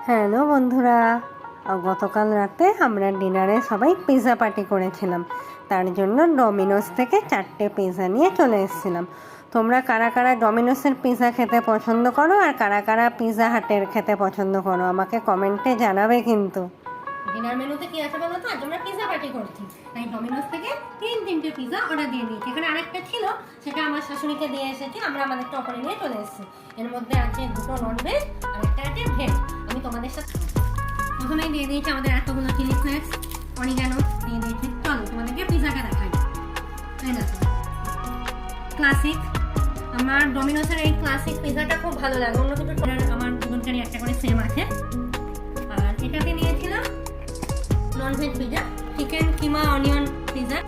Hello বন্ধুরা, গতকাল রাতে আমরা ডিনারে সবাই পিৎজা পার্টি করেছিলাম। তার জন্য ডমিনোস থেকে 4টে পিৎজা নিয়ে চলে এসেছিলাম। তোমরা কারা কারা ডমিনোসের পিৎজা খেতে পছন্দ করো আর কারা কারা পিৎজা হাটের খেতে পছন্দ করো আমাকে কমেন্টে জানাবে কিন্তু। ডিনার মেনুতে কি আছে বলো তো? আজ আমরা পিৎজা পার্টি করছি, তাই ডমিনোস থেকে তিনটে পিৎজা অর্ডার দিয়ে দিয়েছি। এখানে আরেকটা ছিল, সেটা আমার শাশুড়িকে দিয়ে এসেছি, আমরা আমাদের টপরে নিয়ে চলে এসেছি। এর মধ্যে আছে 2টো ননভেজ আর একটা আছে ভেজ। আমি তোমাদের সাথে প্রথমেই দিয়ে দিয়েছি আমাদের এতগুলো চিলি ফ্লেক্স, অরিগানো দিয়ে দিয়েছি। চলো তোমাদেরকে পিৎজাটা দেখাই। এই দেখো, ক্লাসিক। আমার ডমিনোসের এই ক্লাসিক পিৎজাটা খুব ভালো লাগে। অন্য কিছু আমার দুজনকারই একটা করে সেম আছে। আর এটাকে নিয়েছিলাম ননভেজ পিৎজা, চিকেন কিমা অনিয়ন পিৎজা।